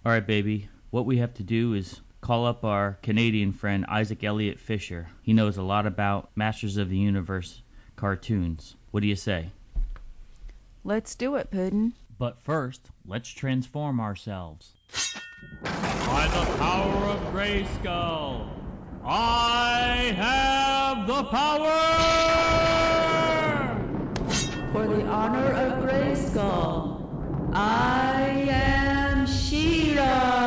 All right, baby. What we have to do is call up our Canadian friend Isaac Elliott-Fisher. He knows a lot about Masters of the Universe cartoons. What do you say? Let's do it, Puddin'. But first, let's transform ourselves. By the power of Grayskull, I have the power! For the honor of Grayskull, I am She-Ra!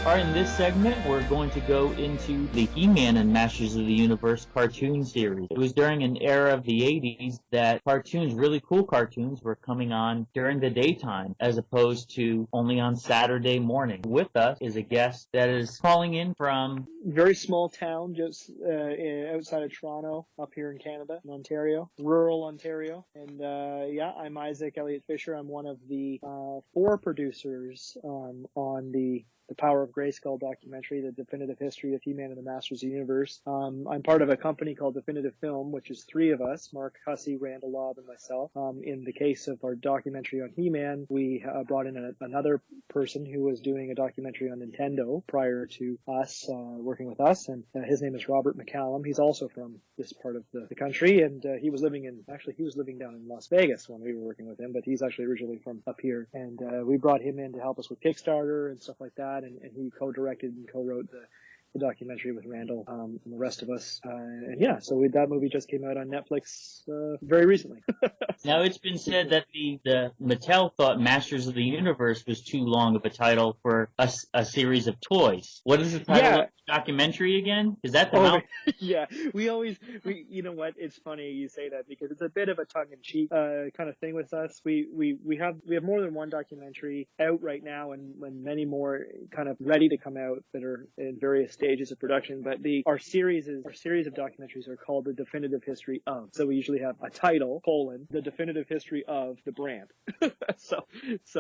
All right, in this segment, we're going to go into the He-Man and Masters of the Universe cartoon series. It was during an era of the 80s that cartoons, really cool cartoons, were coming on during the daytime as opposed to only on Saturday morning. With us is a guest that is calling in from very small town just outside of Toronto, up here in Canada, in Ontario, rural Ontario. And I'm Isaac Elliott-Fisher. I'm one of the 4 producers on the Power of Grayskull documentary, the definitive history of He-Man and the Masters of the Universe. I'm part of a company called Definitive Film, which is 3 of us, Mark Hussey, Randall Lobb, and myself. In the case of our documentary on He-Man, we brought in another person who was doing a documentary on Nintendo prior to us working with us, and his name is Robert Mccallum. He's also from this part of the country, and he was living down in Las Vegas when we were working with him, but he's actually originally from up here. And we brought him in to help us with Kickstarter and stuff like that. And he co-directed and co-wrote the documentary with Randall and the rest of us. So that movie just came out on Netflix very recently. Now, it's been said that the Mattel thought Masters of the Universe was too long of a title for a series of toys. What is the title of the documentary again? Is that the mouth? Yeah, you know what? It's funny you say that because it's a bit of a tongue-in-cheek kind of thing with us. We have more than one documentary out right now, and many more kind of ready to come out that are in various stages of production. But our series of documentaries are called The Definitive History of. So we usually have a title, The Definitive History of the brand. so it's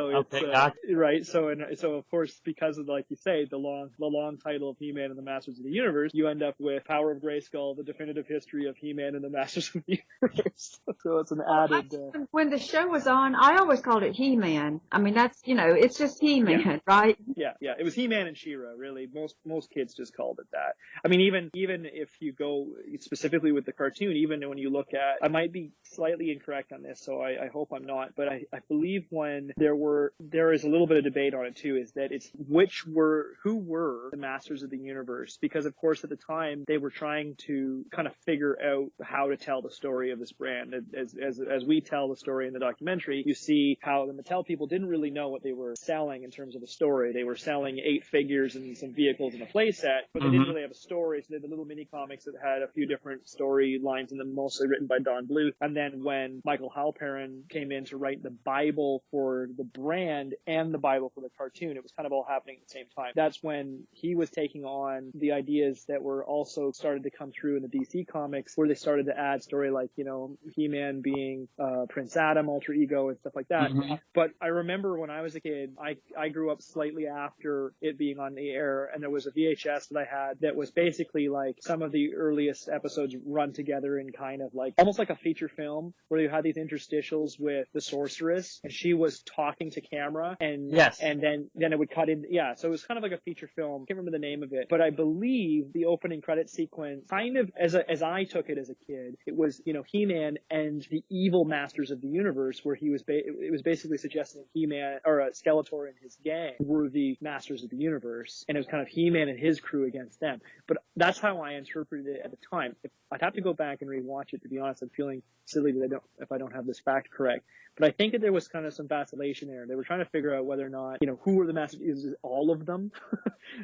right. So of course, because of, like you say, the long title of He-Man and the Masters of the Universe, you end up with Power of Grayskull, The Definitive History of He-Man and the Masters of the Universe. So it's an added. When the show was on, I always called it He-Man. I mean, that's it's just He-Man, right? Yeah. It was He-Man and She-Ra, really. Most kids just called it that. I mean, even if you go specifically with the cartoon, even when you look at, I might be slightly incorrect on this, so I hope I'm not, but I believe when there is a little bit of debate on it too, is that it's who were the Masters of the Universe, because of course at the time they were trying to kind of figure out how to tell the story of this brand. As we tell the story in the documentary, you see how the Mattel people didn't really know what they were selling in terms of a story. They were selling 8 figures and some vehicles and a play set, but they didn't really have a story, so they had the little mini comics that had a few different storylines in them, mostly written by Don Bluth. And then when Michael Halperin came in to write the Bible for the brand and the Bible for the cartoon, it was kind of all happening at the same time. That's when he was taking on the ideas that were also started to come through in the DC comics, where they started to add story like, He-Man being Prince Adam, alter ego, and stuff like that. But I remember when I was a kid, I grew up slightly after it being on the air, and there was a VHS that I had that was basically like some of the earliest episodes run together in kind of like almost like a feature film, where you had these interstitials with the sorceress and she was talking to camera, and then it would cut in. So it was kind of like a feature film. I can't remember the name of it, but I believe the opening credit sequence, kind of as I took it as a kid, it was He-Man and the evil Masters of the Universe, where it was basically suggesting He-Man or Skeletor and his gang were the Masters of the Universe, and it was kind of He-Man and his crew against them. But that's how I interpreted it at the time. I'd have to go back and rewatch it, to be honest. I'm feeling silly that if I don't have this fact correct. But I think that there was kind of some vacillation there. They were trying to figure out whether or not, who were the Masters. Is it all of them?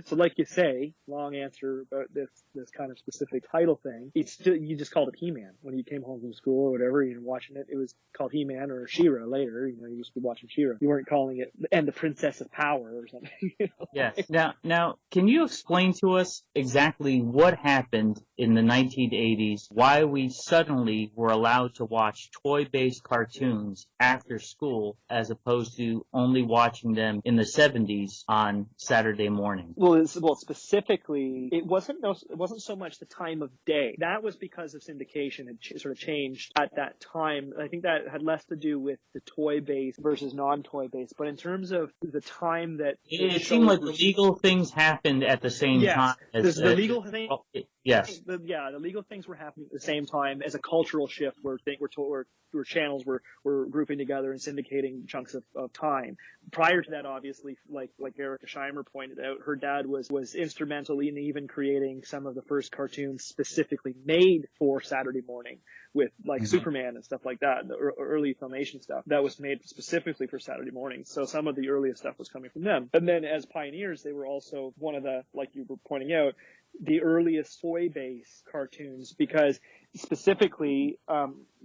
So like you say, long answer about this kind of specific title thing. It's still, you just called it He-Man. When you came home from school or whatever, you're watching it, it was called He-Man or She-Ra later. You used to be watching She-Ra. You weren't calling it and the Princess of Power or something. Yes. Now, can you explain to us exactly what happened in the 1980s, why we suddenly were allowed to watch toy-based cartoons after school as opposed to only watching them in the 70s on Saturday morning. Well, specifically, it wasn't so much the time of day. That was because of syndication had sort of changed at that time. I think that had less to do with the toy-based versus non-toy-based. But in terms of the time that it seemed like the legal things happened at the same time. Yes, the legal thing. Yes. The legal things were happening at the same time as a cultural shift where channels were grouping together and syndicating chunks of time. Prior to that, obviously, like Erica Scheimer pointed out, her dad was instrumental in even creating some of the first cartoons specifically made for Saturday morning, with like Superman and stuff like that, the early Filmation stuff that was made specifically for Saturday morning. So some of the earliest stuff was coming from them. And then as pioneers, they were also one of the, like you were pointing out, the earliest toy-based cartoons, because specifically,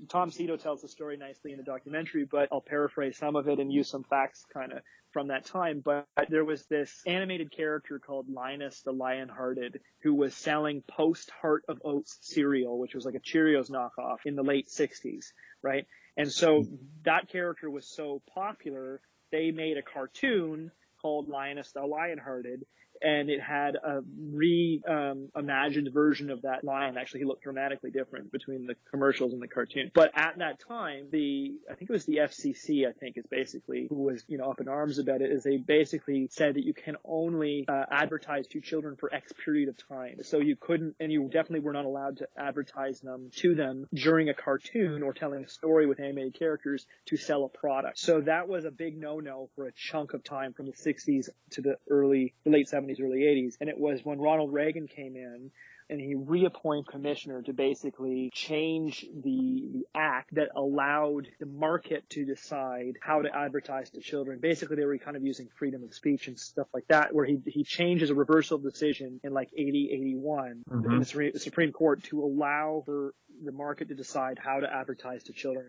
Tom Cito tells the story nicely in the documentary, but I'll paraphrase some of it and use some facts kind of from that time. But there was this animated character called Linus the Lionhearted who was selling post-Heart of Oats cereal, which was like a Cheerios knockoff in the late 60s, right? And so that character was so popular, they made a cartoon called Linus the Lionhearted, and it had a reimagined version of that lion. Actually, he looked dramatically different between the commercials and the cartoon. But at that time, I think it was the FCC, is basically who was, up in arms about it, is they basically said that you can only advertise to children for X period of time. So you couldn't, and you definitely were not allowed to advertise them to them during a cartoon or telling a story with animated characters to sell a product. So that was a big no-no for a chunk of time from the 60s to the late 70s, early 80s. And it was when Ronald Reagan came in and he reappointed commissioner to basically change the act that allowed the market to decide how to advertise to children. Basically, they were kind of using freedom of speech and stuff like that, where he changes a reversal decision in like 81 in the Supreme Court to allow for the market to decide how to advertise to children,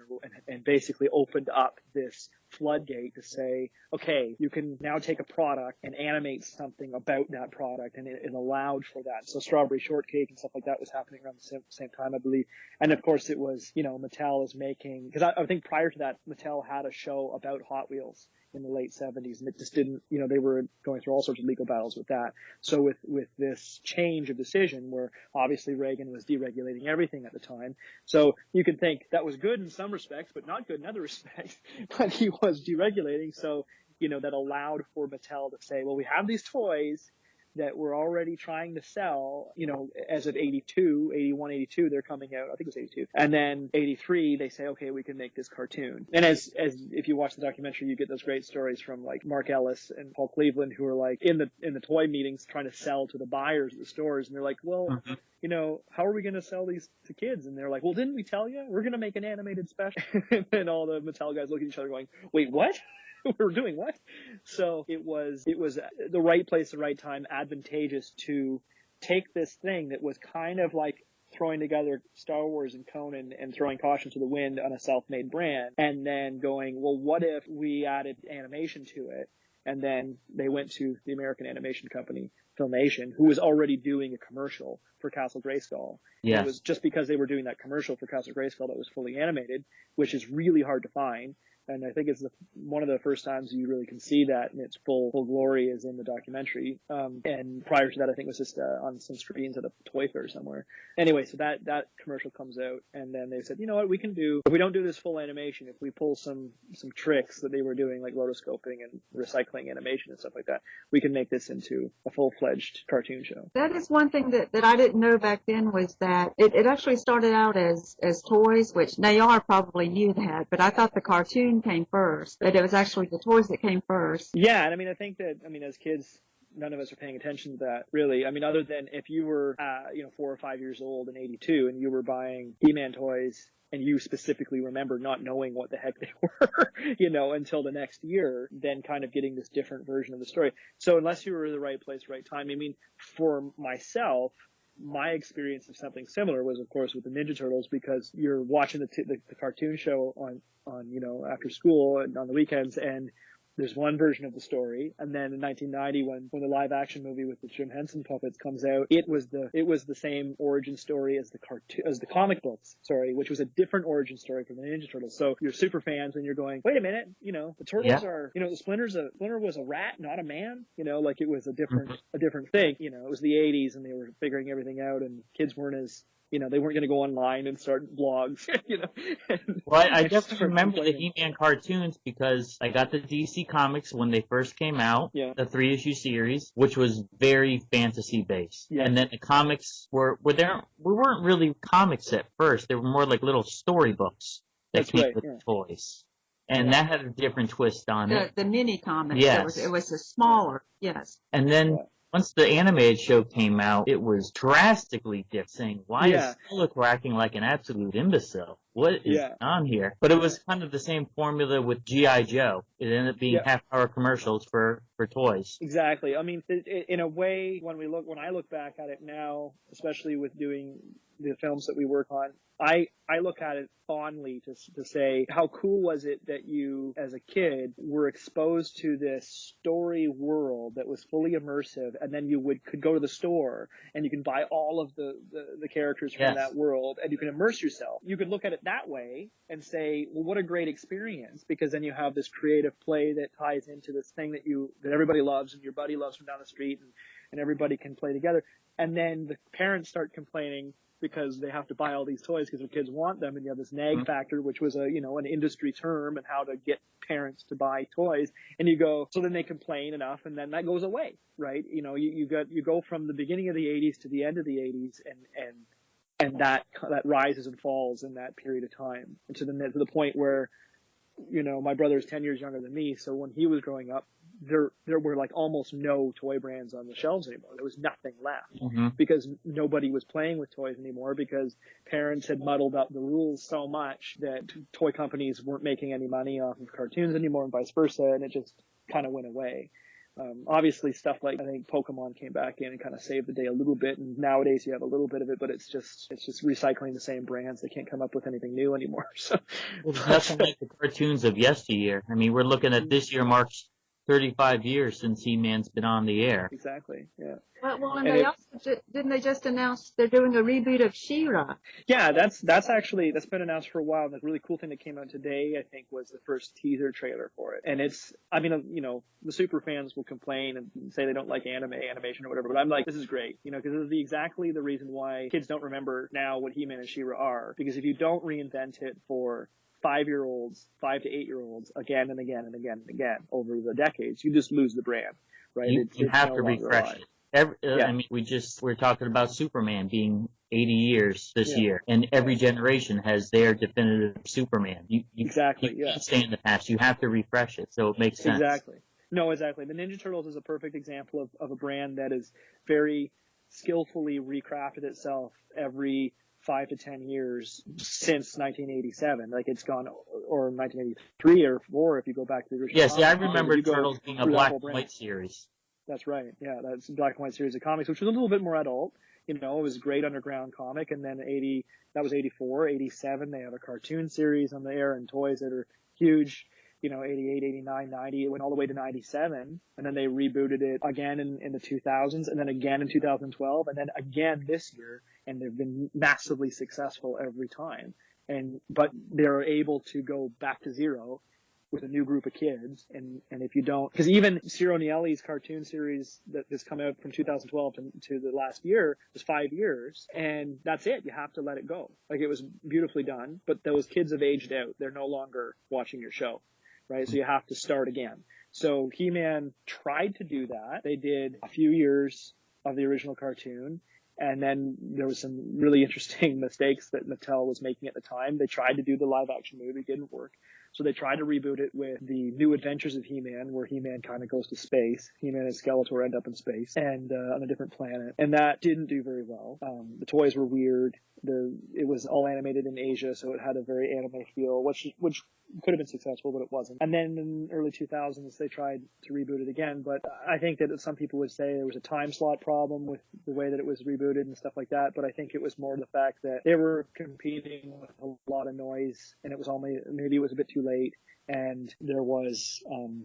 and basically opened up this floodgate to say, okay, you can now take a product and animate something about that product, and it allowed for that. So Strawberry Shortcake and stuff like that was happening around the same time, I believe. And of course it was, Mattel is making, because I think prior to that, Mattel had a show about Hot Wheels in the late 70s, and it just didn't, they were going through all sorts of legal battles with that. So with this change of decision, where obviously Reagan was deregulating everything at the time, so you could think that was good in some respects, but not good in other respects, but he was deregulating, so, that allowed for Mattel to say, well, we have these toys that we're already trying to sell, as of 81, 82, they're coming out, I think it was 82. And then 83, they say, okay, we can make this cartoon. And as if you watch the documentary, you get those great stories from like Mark Ellis and Paul Cleveland, who are like in the toy meetings trying to sell to the buyers at the stores. And they're like, well, how are we going to sell these to kids? And they're like, well, didn't we tell you? We're going to make an animated special. And all the Mattel guys look at each other going, wait, what? We're doing what? So it was the right place, the right time, advantageous to take this thing that was kind of like throwing together Star Wars and Conan and throwing caution to the wind on a self-made brand, and then going, well, what if we added animation to it? And then they went to the American animation company, Filmation, who was already doing a commercial for Castle Grayskull. Yes. It was just because they were doing that commercial for Castle Grayskull that was fully animated, which is really hard to find. And I think it's one of the first times you really can see that in its full glory is in the documentary. And prior to that, I think it was just on some screens at a toy fair somewhere. Anyway, so that commercial comes out, and then they said, you know what, we can do, if we don't do this full animation, if we pull some tricks that they were doing, like rotoscoping and recycling animation and stuff like that, we can make this into a full-fledged cartoon show. That is one thing that I didn't know back then, was that it actually started out as toys, which now y'all probably knew that, but I thought the cartoon came first, but it was actually the toys that came first. Yeah, and I think that, as kids, none of us are paying attention to that, really. Other than if you were, 4 or 5 years old in 82 and you were buying He-Man toys, and you specifically remember not knowing what the heck they were, until the next year, then kind of getting this different version of the story. So unless you were in the right place, right time, for myself, my experience of something similar was, of course, with the Ninja Turtles, because you're watching the cartoon show on after school and on the weekends, and there's one version of the story, and then in 1990 when the live action movie with the Jim Henson puppets comes out, it was the same origin story as the comic books, which was a different origin story from the Ninja Turtles. So you're super fans and you're going, wait a minute, the Turtles are, the Splinter was a rat, not a man, like it was a different thing. It was the 80s and they were figuring everything out, and kids weren't as, they weren't going to go online and start blogs, Well, I definitely remember the He-Man cartoons because I got the DC comics when they first came out, the 3-issue series, which was very fantasy-based. Yeah. And then the comics we weren't really comics at first. They were more like little storybooks that came with toys. And that had a different twist on it. The mini comics, yes. It was a smaller, yes. And then once the animated show came out, it was drastically different, saying, why is Skeletor acting like an absolute imbecile? What is on here? But it was kind of the same formula with G.I. Joe. It ended up being half-hour commercials for toys. Exactly. I mean, in a way, when I look back at it now, especially with doing the films that we work on, I look at it fondly to say, how cool was it that you, as a kid, were exposed to this story world that was fully immersive, and then you could go to the store and you can buy all of the characters from that world, and you can immerse yourself. You could look at it that way and say, well, what a great experience, because then you have this creative play that ties into this thing that everybody loves and your buddy loves from down the street, and everybody can play together. And then the parents start complaining because they have to buy all these toys because their kids want them, and you have this nag factor, which was an industry term, and how to get parents to buy toys. And you go, so then they complain enough, and then that goes away, right? You go from the beginning of the 80s to the end of the 80s, and that rises and falls in that period of time, and to the point where, my brother is 10 years younger than me, so when he was growing up, there were like almost no toy brands on the shelves anymore. There was nothing left because nobody was playing with toys anymore, because parents had muddled up the rules so much that toy companies weren't making any money off of cartoons anymore, and vice versa, and it just kind of went away. Obviously stuff like, I think Pokemon came back in and kind of saved the day a little bit, and nowadays you have a little bit of it, but it's just recycling the same brands. They can't come up with anything new anymore. So it's nothing like the cartoons of yesteryear. I mean, we're looking at this year marks 35 years since He-Man's been on the air. Exactly, yeah. Well, and didn't they just announce they're doing a reboot of She-Ra? Yeah, that's been announced for a while. And the really cool thing that came out today, I think, was the first teaser trailer for it. And the super fans will complain and say they don't like animation or whatever, but I'm like, this is great, because this is exactly the reason why kids don't remember now what He-Man and She-Ra are. Because if you don't reinvent it for 5 to 8-year-olds again and again and again and again over the decades, you just lose the brand, right? You have to refresh it. I mean, we're talking about Superman being 80 years this year, and every generation has their definitive Superman. You can't stay in the past. You have to refresh it, so it makes sense. Exactly. No, exactly. The Ninja Turtles is a perfect example of a brand that is very skillfully recrafted itself every 5 to 10 years since 1987. Like, it's gone, or 1983 or 4 if you go back to the original. Yes, I remember Turtles being a black and white series. That's right. Yeah, that's a black and white series of comics, which was a little bit more adult. It was a great underground comic. And then that was 84, 87. They have a cartoon series on the air and toys that are huge. 88, 89, 90. It went all the way to 97. And then they rebooted it again in the 2000s, and then again in 2012, and then again this year. And they've been massively successful every time. But they're able to go back to zero with a new group of kids. And if you don't, because even Ciro Nieli's cartoon series that has come out from 2012 to the last year was 5 years, and that's it. You have to let it go. Like, it was beautifully done, but those kids have aged out. They're no longer watching your show, right? So you have to start again. So He-Man tried to do that. They did a few years of the original cartoon, and then there was some really interesting mistakes that Mattel was making at the time. They tried to do the live action movie, it didn't work. So they tried to reboot it with the New Adventures of He-Man, where He-Man kind of goes to space. He-Man and Skeletor end up in space and on a different planet. And that didn't do very well. The toys were weird. It was all animated in Asia, so it had a very anime feel, which could have been successful, but it wasn't. And then in early 2000s, they tried to reboot it again. But I think that some people would say there was a time slot problem with the way that it was rebooted and stuff like that. But I think it was more the fact that they were competing with a lot of noise, and maybe it was a bit too too late, and there was,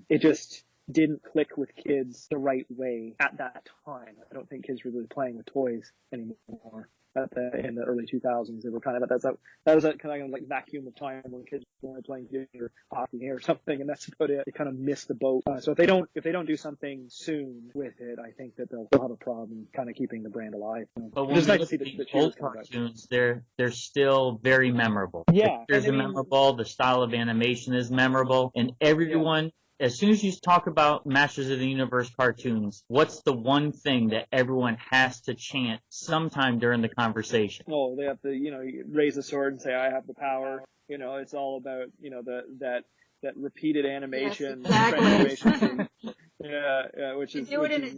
it just didn't click with kids the right way at that time. I don't think kids were really playing with toys anymore. In the early 2000s, they were kind of that was that kind of like vacuum of time when kids were only playing video or hockey or something, and that's about it. They kind of missed the boat. So if they don't do something soon with it, I think that they'll have a problem kind of keeping the brand alive. But when we look at the old cartoons, they're still very memorable. Yeah, The pictures are memorable. The style of animation is memorable, and everyone. Yeah. As soon as you talk about Masters of the Universe cartoons, what's the one thing that everyone has to chant sometime during the conversation? Oh, they have to, raise the sword and say, "I have the power." It's all about, that repeated animation. Yes, exactly. Which is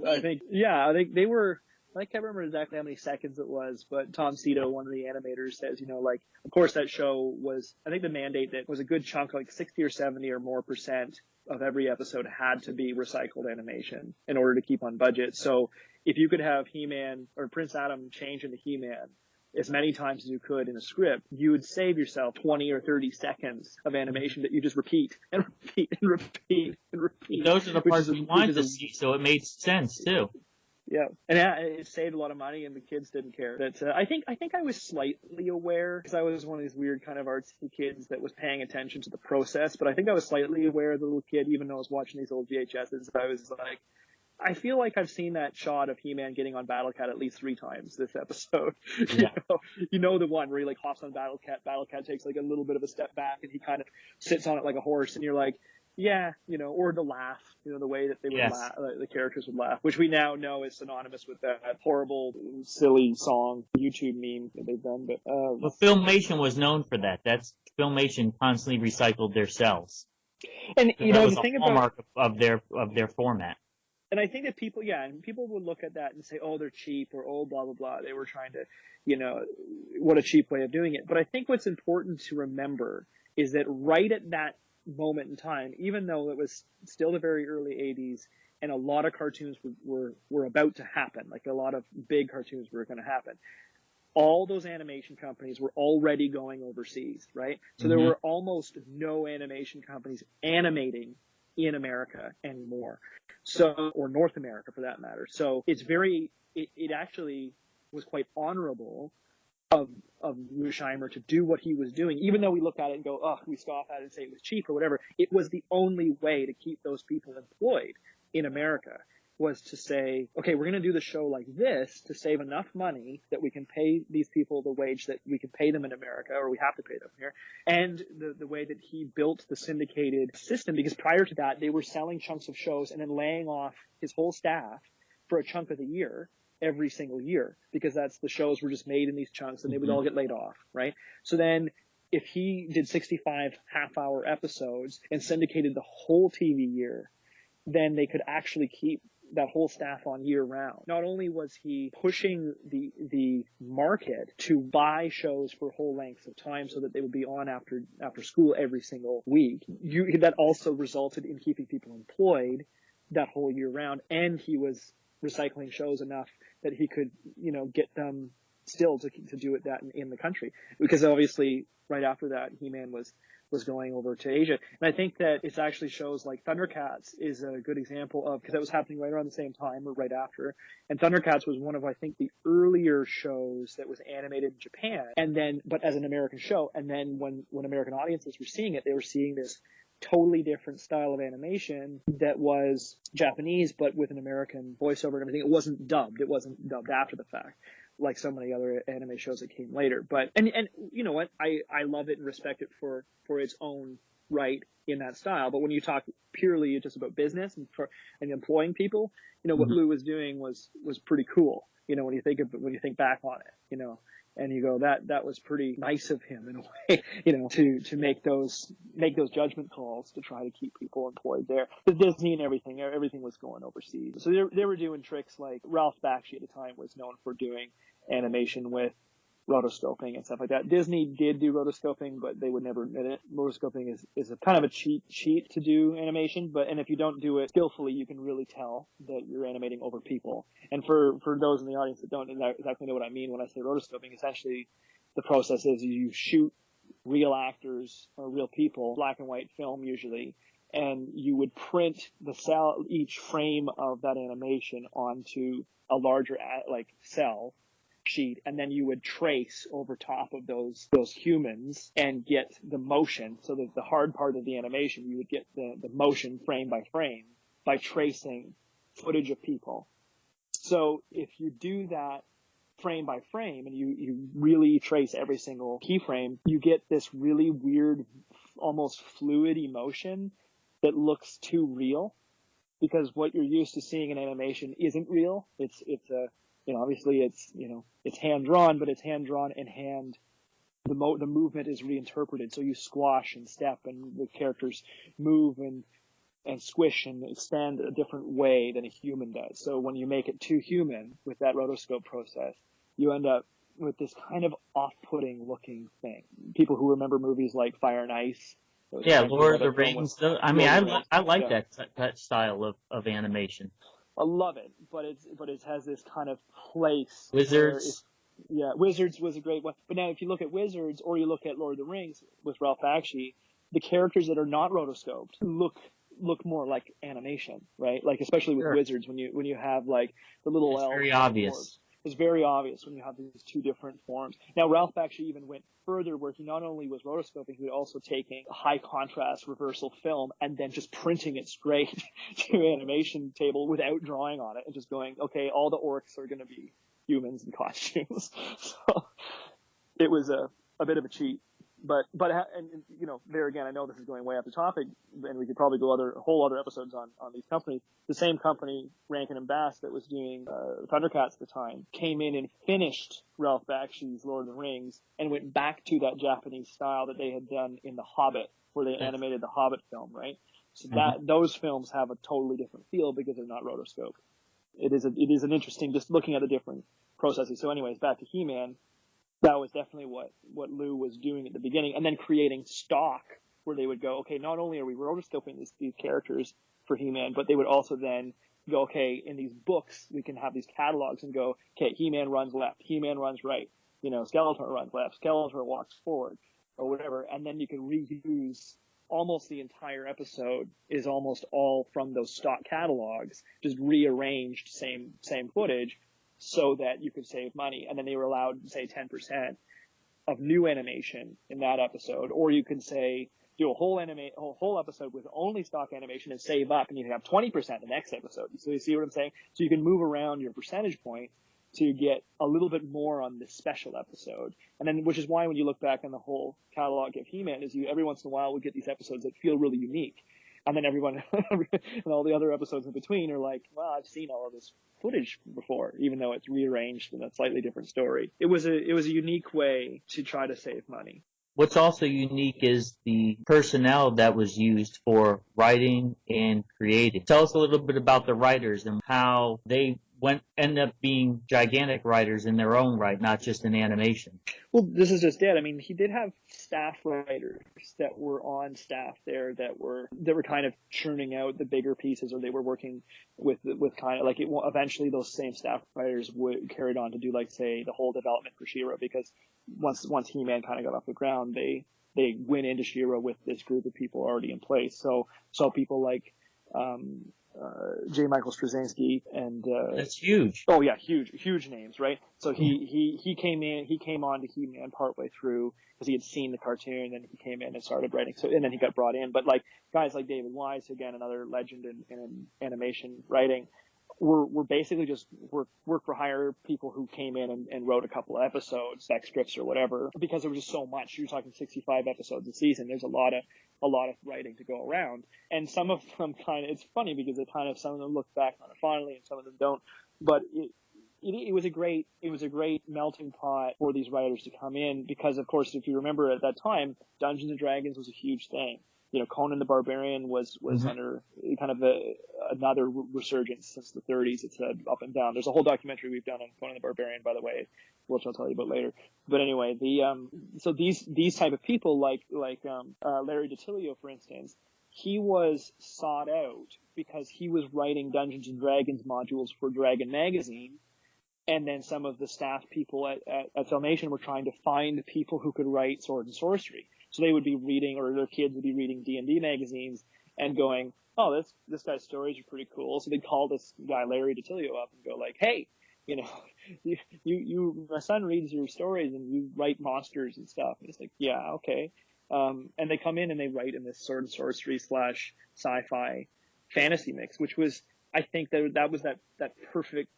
I think they were. I can't remember exactly how many seconds it was, but Tom Cito, one of the animators, says, of course that show was, I think the mandate that was a good chunk, like 60 or 70 or more % of every episode had to be recycled animation in order to keep on budget. So if you could have He-Man or Prince Adam change into He-Man as many times as you could in a script, you would save yourself 20 or 30 seconds of animation that you just repeat and repeat and repeat and repeat. Those are the parts we wanted to see, so it made sense too. Yeah, and it saved a lot of money, and the kids didn't care. But I think I was slightly aware, because I was one of these weird kind of artsy kids that was paying attention to the process. But I think I was slightly aware as a little kid, even though I was watching these old VHSs. I was like, I feel like I've seen that shot of He-Man getting on Battle-Cat at least 3 times this episode. Yeah. The one where he like hops on Battle-Cat. Battle-Cat takes like a little bit of a step back, and he kind of sits on it like a horse, and you're like, yeah, or the laugh, the way that they would laugh, the characters would laugh, which we now know is synonymous with that horrible, silly song YouTube meme that they've done. But Filmation was known for that. Filmation constantly recycled their cells. And that was the hallmark of their format. And I think that people would look at that and say, oh, they're cheap, or oh, blah blah blah. They were trying to, what a cheap way of doing it. But I think what's important to remember is that right at that moment in time, even though it was still the very early 80s and a lot of cartoons were about to happen, like a lot of big cartoons were going to happen, all those animation companies were already going overseas, right? So there were almost no animation companies animating in America anymore, or North America for that matter. So it actually was quite honorable of Musheimer to do what he was doing, even though we look at it and go, oh, we scoff at it and say it was cheap or whatever. It was the only way to keep those people employed in America, was to say, okay, we're going to do the show like this to save enough money that we can pay these people the wage that we can pay them in America, or we have to pay them here. And the way that he built the syndicated system, because prior to that, they were selling chunks of shows and then laying off his whole staff for a chunk of the year, every single year, because the shows were just made in these chunks and they would all get laid off, right? So then if he did 65 half-hour episodes and syndicated the whole TV year, then they could actually keep that whole staff on year round. Not only was he pushing the market to buy shows for whole lengths of time so that they would be on after school every single week, that also resulted in keeping people employed that whole year round, and he was recycling shows enough that he could, get them still to do it that in the country. Because obviously right after that, He-Man was going over to Asia. And I think that it's actually shows like Thundercats is a good example of, because that was happening right around the same time or right after. And Thundercats was one of, I think, the earlier shows that was animated in Japan, but as an American show. And then when American audiences were seeing it, they were seeing this totally different style of animation that was Japanese, but with an American voiceover and everything. It wasn't dubbed. It wasn't dubbed after the fact, like so many other anime shows that came later. But, and you know what? I love it and respect it for its own right in that style. But when you talk purely just about business and employing people, what Lou was doing was pretty cool. When you think back on it, and you go, that was pretty nice of him in a way, to make those judgment calls to try to keep people employed there. The Disney and everything was going overseas. So they were doing tricks like Ralph Bakshi at the time was known for doing animation with rotoscoping and stuff like that. Disney did do rotoscoping, but they would never admit it. Rotoscoping is a kind of a cheat to do animation, and if you don't do it skillfully, you can really tell that you're animating over people. And for those in the audience that don't exactly know what I mean when I say rotoscoping, essentially the process is you shoot real actors or real people, black and white film usually, and you would print each frame of that animation onto a larger cell sheet, and then you would trace over top of those humans and get the motion. So that the hard part of the animation, you would get the motion frame by frame by tracing footage of people. So if you do that frame by frame and you really trace every single keyframe, you get this really weird, almost fluid emotion that looks too real, because what you're used to seeing in animation isn't real. It's obviously it's hand drawn, but it's hand drawn and the movement is reinterpreted. So you squash and step, and the characters move and squish and expand a different way than a human does. So when you make it too human with that rotoscope process, you end up with this kind of off-putting looking thing. People who remember movies like Fire and Ice. Yeah, Lord of the Rings. I like that style of animation. I love it, but it has this kind of place. Wizards. Wizards was a great one. But now if you look at Wizards or you look at Lord of the Rings with Ralph Bakshi, the characters that are not rotoscoped look more like animation, right? Like especially with Wizards, when you have like the little elves. Very obvious. It's very obvious when you have these two different forms. Now Ralph Bakshi even went further, where he not only was rotoscoping, he was also taking a high contrast reversal film and then just printing it straight to an animation table without drawing on it, and just going, okay, all the orcs are going to be humans in costumes. So it was a bit of a cheat. But there again, I know this is going way off the topic, and we could probably go whole other episodes on these companies. The same company, Rankin and Bass, that was doing Thundercats at the time, came in and finished Ralph Bakshi's Lord of the Rings and went back to that Japanese style that they had done in The Hobbit, where they animated the Hobbit film, right? So those films have a totally different feel because they're not rotoscoped. It is an interesting, just looking at the different processes. So anyways, back to He-Man. That was definitely what Lou was doing at the beginning, and then creating stock where they would go, okay, not only are we rotoscoping these characters for He-Man, but they would also then go, okay, in these books, we can have these catalogs and go, okay, He-Man runs left, He-Man runs right, Skeletor runs left, Skeletor walks forward, or whatever, and then you can reuse almost the entire episode is almost all from those stock catalogs, just rearranged same footage, so that you could save money. And then they were allowed, say, 10% of new animation in that episode. Or you could say, do a whole episode with only stock animation and save up, and you can have 20% the next episode. So you see what I'm saying? So you can move around your percentage point to get a little bit more on this special episode. And then, which is why when you look back on the whole catalog of He-Man, is you every once in a while would get these episodes that feel really unique. And then everyone and all the other episodes in between are like, well, I've seen all of this footage before, even though it's rearranged in a slightly different story. It was a unique way to try to save money. What's also unique is the personnel that was used for writing and creating. Tell us a little bit about the writers and how they end up being gigantic writers in their own right, not just in animation. Well, this is just it. I mean, he did have staff writers that were on staff there that were kind of churning out the bigger pieces, or they were working with kind of like eventually those same staff writers would carried on to do, like, say, the whole development for She-Ra, because once He-Man kind of got off the ground, they went into She-Ra with this group of people already in place. So people like J. Michael Straczynski and that's huge. Oh yeah, huge names, right? So he came on to He-Man partway through because he had seen the cartoon, and he came in and started writing. So and then he got brought in. But like guys like David Wise, again another legend in animation writing, were basically just work for hire people who came in and wrote a couple of episodes, spec scripts or whatever, because there was just so much. You're talking 65 episodes a season. There's a lot of writing to go around, and some of them it's funny because some of them look back on it fondly and some of them don't. But it was a great melting pot for these writers to come in, because of course if you remember at that time, Dungeons and Dragons was a huge thing. Conan the Barbarian was under kind of another resurgence since the 30s. It's up and down. There's a whole documentary we've done on Conan the Barbarian, by the way, which I'll tell you about later. But anyway, so these type of people like Larry DiTillio, for instance, he was sought out because he was writing Dungeons and Dragons modules for Dragon Magazine, And then some of the staff people at Filmation were trying to find people who could write sword and sorcery. So they would be reading, or their kids would be reading D&D magazines and going, oh, this guy's stories are pretty cool. So they'd call this guy Larry DiTilio up and go like, hey, you know, my son reads your stories and you write monsters and stuff. And it's like, yeah, okay. And they come in and they write in this sword and sorcery / sci-fi fantasy mix, which was, I think that was that perfect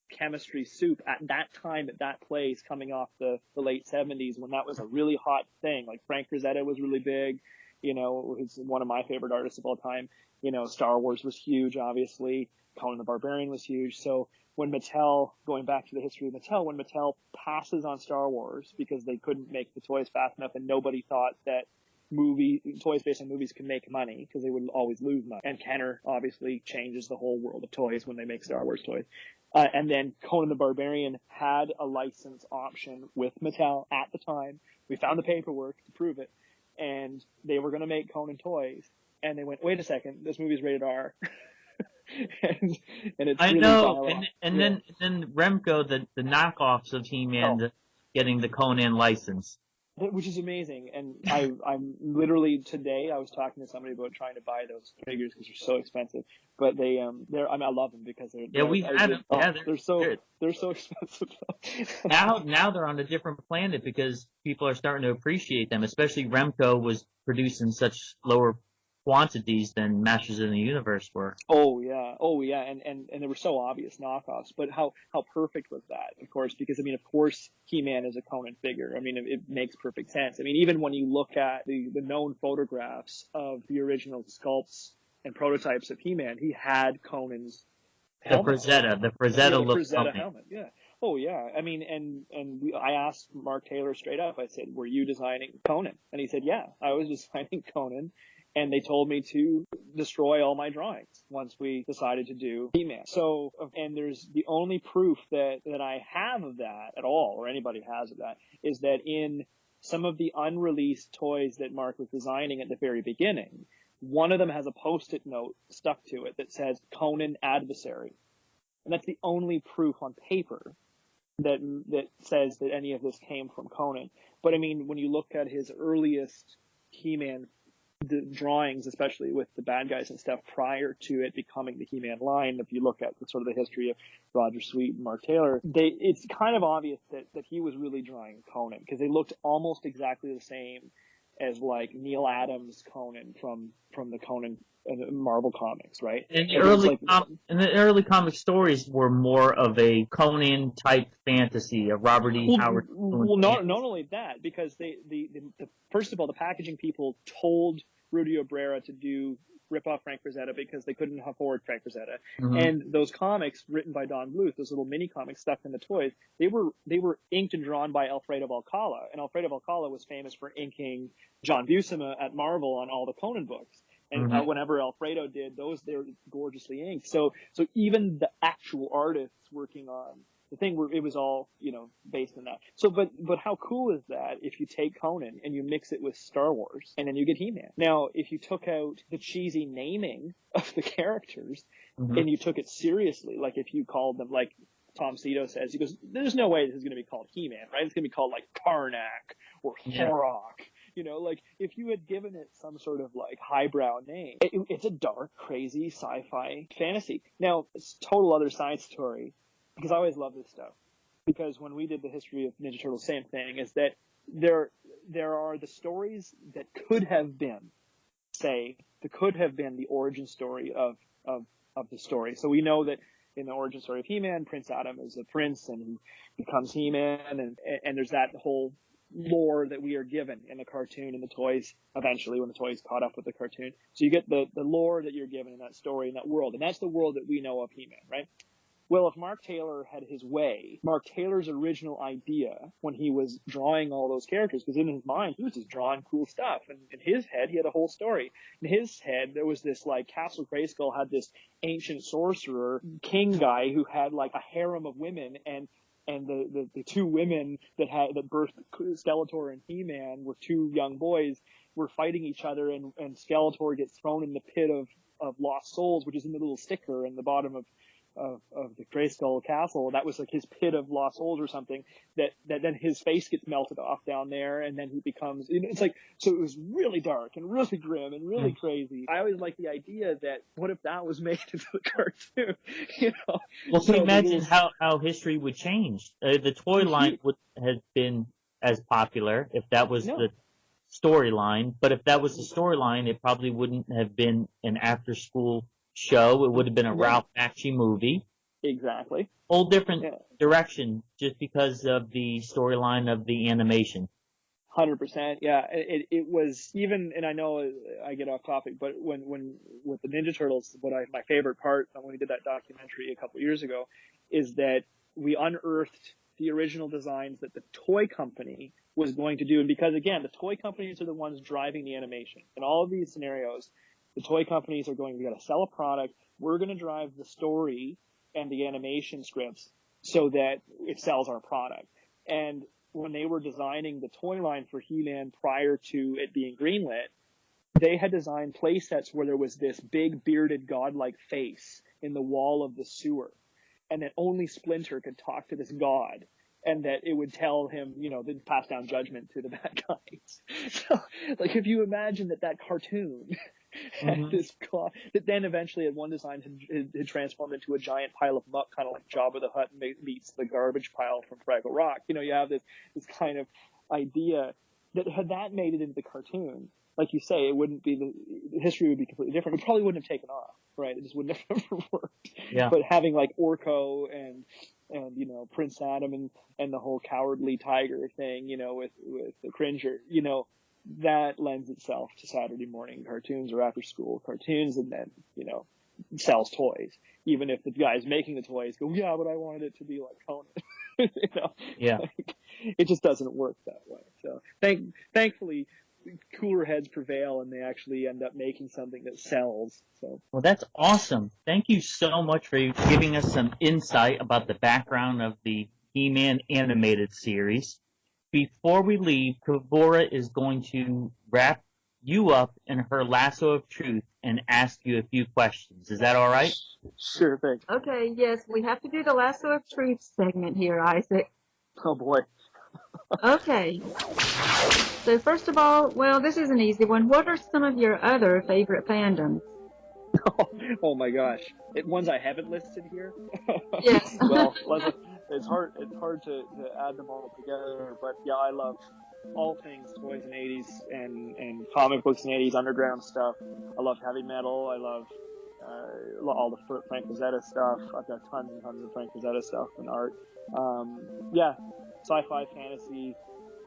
chemistry soup at that time, at that place, coming off the late 70s when that was a really hot thing. Like Frank Frazetta was really big, you know, who's one of my favorite artists of all time. You know, Star Wars was huge, obviously. Conan the Barbarian was huge. So when Mattel, going back to the history of Mattel, when Mattel passes on Star Wars because they couldn't make the toys fast enough and nobody thought that toys based on movies could make money because they would always lose money. And Kenner obviously changes the whole world of toys when they make Star Wars toys. And then Conan the Barbarian had a license option with Mattel at the time. We found the paperwork to prove it. And they were going to make Conan toys. And they went, wait a second, this movie's rated R. and it's I really know. And yeah. then Remco, the knockoffs of He-Man, getting the Conan license. Which is amazing. And I'm literally today, I was talking to somebody about trying to buy those figures because they're so expensive. But I love them because they're so expensive. Now they're on a different planet because people are starting to appreciate them, especially Remco was producing such lower quantities than Masters of the Universe were. Oh yeah. And they were so obvious knockoffs, but how perfect was that? Of course, because of course He-Man is a Conan figure. It makes perfect sense. Even when you look at the known photographs of the original sculpts and prototypes of He-Man, he had Conan's helmet. The Frazetta helmet. Yeah. Oh yeah. I asked Mark Taylor straight up. I said, "Were you designing Conan?" And he said, "Yeah, I was designing Conan." And they told me to destroy all my drawings once we decided to do He-Man. So, and there's the only proof that I have of that at all, or anybody has of that, is that in some of the unreleased toys that Mark was designing at the very beginning, one of them has a Post-it note stuck to it that says Conan Adversary. And that's the only proof on paper that says that any of this came from Conan. But when you look at his earliest He-Man the drawings, especially with the bad guys and stuff prior to it becoming the He-Man line, if you look at the history of Roger Sweet and Mark Taylor, it's kind of obvious that he was really drawing Conan because they looked almost exactly the same as like Neil Adams' Conan from the Conan Marvel comics, right? And the early comic stories were more of a Conan type fantasy, a Robert E. Howard. Well, not only that, because the first of all, the packaging people told Rudy Obrera to rip off Frank Frazetta because they couldn't afford Frank Frazetta. Mm-hmm. And those comics written by Don Bluth, those little mini comics stuck in the toys, they were inked and drawn by Alfredo Valcala. And Alfredo Valcala was famous for inking John Buscema at Marvel on all the Conan books. And mm-hmm. Whenever Alfredo did those, they were gorgeously inked. So even the actual artists working on the thing, it was all, based on that. So, but how cool is that if you take Conan and you mix it with Star Wars and then you get He-Man? Now, if you took out the cheesy naming of the characters mm-hmm. and you took it seriously, like if you called them, like Tom Cito says, he goes, there's no way this is going to be called He-Man, right? It's going to be called like Karnak or Horok. Like if you had given it some sort of like highbrow name, it's a dark, crazy sci-fi fantasy. Now, it's a total other side story because I always love this stuff. Because when we did the history of Ninja Turtles, same thing is that there are the stories that could have been, the origin story of the story. So we know that in the origin story of He-Man, Prince Adam is a prince and he becomes He-Man and there's that whole lore that we are given in the cartoon and the toys eventually when the toys caught up with the cartoon. So you get the lore that you're given in that story, in that world. And that's the world that we know of He-Man, right? Well, if Mark Taylor had his way, Mark Taylor's original idea when he was drawing all those characters, because in his mind, he was just drawing cool stuff. And in his head, he had a whole story. In his head, there was this, like, Castle Grayskull had this ancient sorcerer, king guy who had, like, a harem of women, and the two women that birthed Skeletor and He-Man were two young boys, were fighting each other, and Skeletor gets thrown in the pit of lost souls, which is in the little sticker in the bottom of the Grayskull castle, that was like his pit of lost souls or something, that then his face gets melted off down there, and then he becomes, it's like, so it was really dark and really grim and really crazy. I always like the idea that, what if that was made into a cartoon, Well, so imagine how history would change. The toy line would have been as popular if that was the storyline, but if that was the storyline, it probably wouldn't have been an after-school show. It would have been a Ralph Bakshi movie. Exactly. Whole different direction just because of the storyline of the animation. 100%. Yeah. It was even, and I know I get off topic, but when with the Ninja Turtles, my favorite part when we did that documentary a couple years ago is that we unearthed the original designs that the toy company was going to do. And because, again, the toy companies are the ones driving the animation. In all of these scenarios, the toy companies are going, we got to sell a product. We're going to drive the story and the animation scripts so that it sells our product. And when they were designing the toy line for He-Man prior to it being greenlit, they had designed play sets where there was this big bearded godlike face in the wall of the sewer, and that only Splinter could talk to this god, and that it would tell him, then pass down judgment to the bad guys. So, like, if you imagine that cartoon had this god, that then eventually at one design had transformed into a giant pile of muck, kind of like Jabba the Hutt meets the garbage pile from Fraggle Rock. You have this kind of idea that had that made it into the cartoon, like you say, it wouldn't be the history would be completely different. It probably wouldn't have taken off, right? It just wouldn't have ever worked. Yeah. But having like Orko and Prince Adam and the whole cowardly tiger thing, with the Cringer, that lends itself to Saturday morning cartoons or after school cartoons, and then, sells toys. Even if the guys making the toys go, yeah, but I wanted it to be like Conan. Yeah. Like, it just doesn't work that way. So thankfully, cooler heads prevail and they actually end up making something that sells. So. Well, that's awesome. Thank you so much for giving us some insight about the background of the He-Man animated series. Before we leave, Kavora is going to wrap you up in her lasso of truth and ask you a few questions. Is that all right? Sure thing. Okay, yes, we have to do the lasso of truth segment here, Isaac. Oh boy. Okay. So first of all, well, this is an easy one. What are some of your other favorite fandoms? Oh my gosh. Ones I haven't listed here? Yes. Well, it's hard to add them all together, but yeah, I love all things toys in the 80s and comic books in the 80s, underground stuff. I love heavy metal. I love all the Frank Frazetta stuff. I've got tons and tons of Frank Frazetta stuff and art. Yeah, sci-fi, fantasy,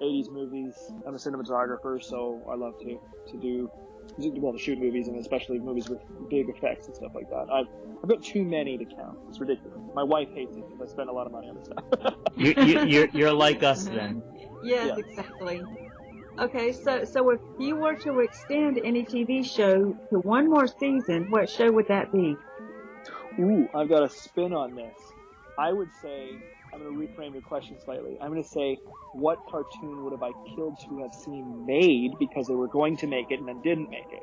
80s movies. I'm a cinematographer, so I love to shoot movies, and especially movies with big effects and stuff like that. I've got too many to count. It's ridiculous. My wife hates it because I spend a lot of money on this stuff. You're like us then. Yes, exactly. Okay, so if you were to extend any TV show to one more season, what show would that be? Ooh, I've got a spin on this. I would say, I'm going to reframe your question slightly. I'm going to say, what cartoon would have I killed to have seen made because they were going to make it and then didn't make it?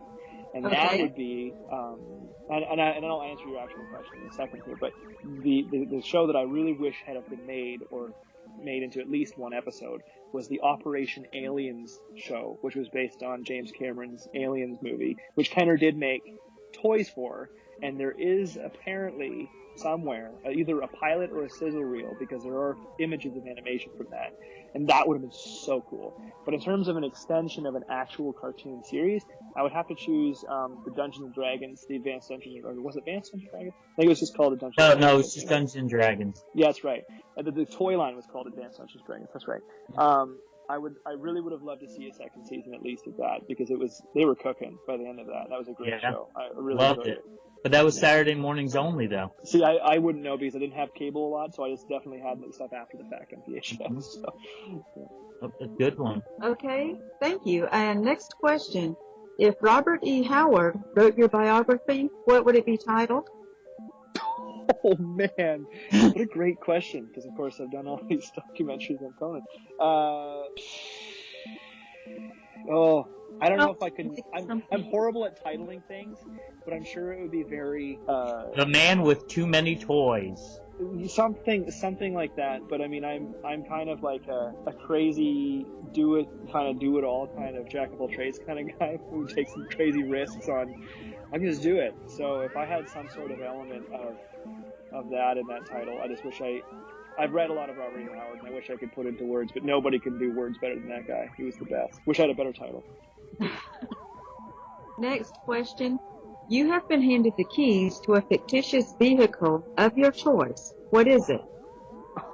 And that would be, and I'll answer your actual question in a second here, but the show that I really wish had been made or made into at least one episode was the Operation Aliens show, which was based on James Cameron's Aliens movie, which Kenner did make toys for, and there is apparently somewhere either a pilot or a sizzle reel, because there are images of animation from that, and that would have been so cool. But in terms of an extension of an actual cartoon series, I would have to choose the Dungeons and Dragons, the Advanced Dungeons, or was it Advanced Dungeons and Dragons? I think it was just called the Dungeons and Dragons. No, it's just Dungeons and Dragons. Yeah, that's right. And the toy line was called Advanced Dungeons and Dragons. That's right. I really would have loved to see a second season at least of that, because they were cooking by the end of that. That was a great show. I really loved enjoyed it. But that was Saturday mornings only, though. See, I wouldn't know because I didn't have cable a lot, so I just definitely had the stuff after the fact on VHS. So, A good one. Okay, thank you. And next question. If Robert E. Howard wrote your biography, what would it be titled? Oh, man. What a great question, because, of course, I've done all these documentaries on Conan. I don't know if I could. Make I'm something. horrible at titling things, but I'm sure it would be very The man with too many toys. something like that. But I mean, I'm kind of like a crazy do it all kind of jack of all trades kind of guy who takes some crazy risks on. I can just do it. So if I had some sort of element of that in that title, I just wish I've read a lot of Robert E. Howard, and I wish I could put into words, but nobody can do words better than that guy. He was the best. Wish I had a better title. Next question. You have been handed the keys to a fictitious vehicle of your choice. What is it?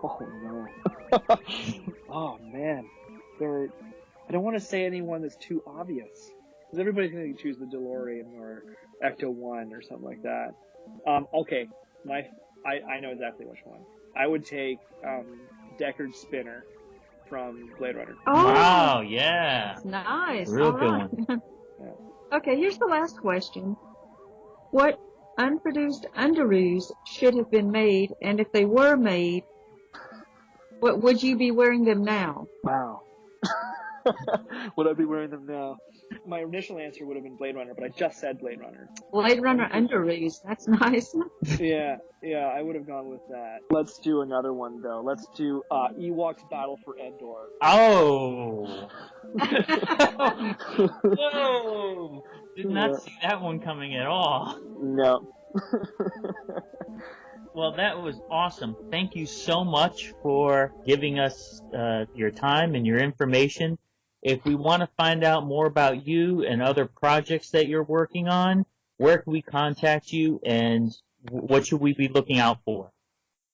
Oh no. Oh man. I don't want to say anyone that's too obvious. Because everybody's going to choose the DeLorean or Ecto-1 or something like that. Okay. I know exactly which one. I would take Deckard's spinner from Blade Runner. Oh, Wow, yeah. that's nice. Real All good right. one. Yeah. Okay, here's the last question. What unproduced underoos should have been made, and if they were made, what would you be wearing them now? Wow. Would I be wearing them now? My initial answer would have been Blade Runner, but I just said Blade Runner. Blade Runner underoos. That's nice. Yeah, I would have gone with that. Let's do another one, though. Let's do Ewoks Battle for Endor. Oh! Whoa! Did not see that one coming at all. No. Well, that was awesome. Thank you so much for giving us your time and your information. If we want to find out more about you and other projects that you're working on, where can we contact you, and what should we be looking out for?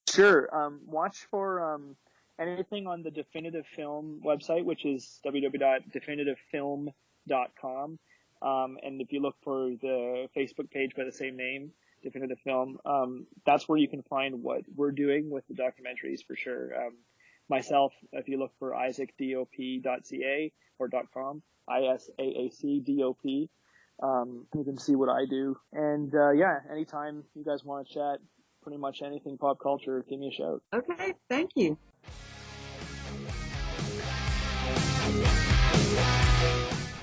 Sure. Watch for anything on the Definitive Film website, which is www.definitivefilm.com. And if you look for the Facebook page by the same name, Definitive Film, that's where you can find what we're doing with the documentaries for sure. Myself, if you look for isaacdop.ca or .com, ISAACDOP, you can see what I do. And anytime you guys want to chat, pretty much anything pop culture, give me a shout. Okay, thank you.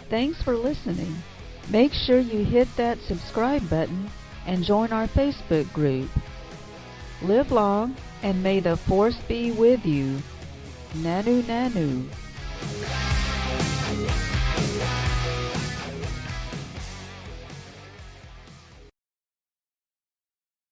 Thanks for listening. Make sure you hit that subscribe button and join our Facebook group. Live long, and may the Force be with you. Nanu Nanu.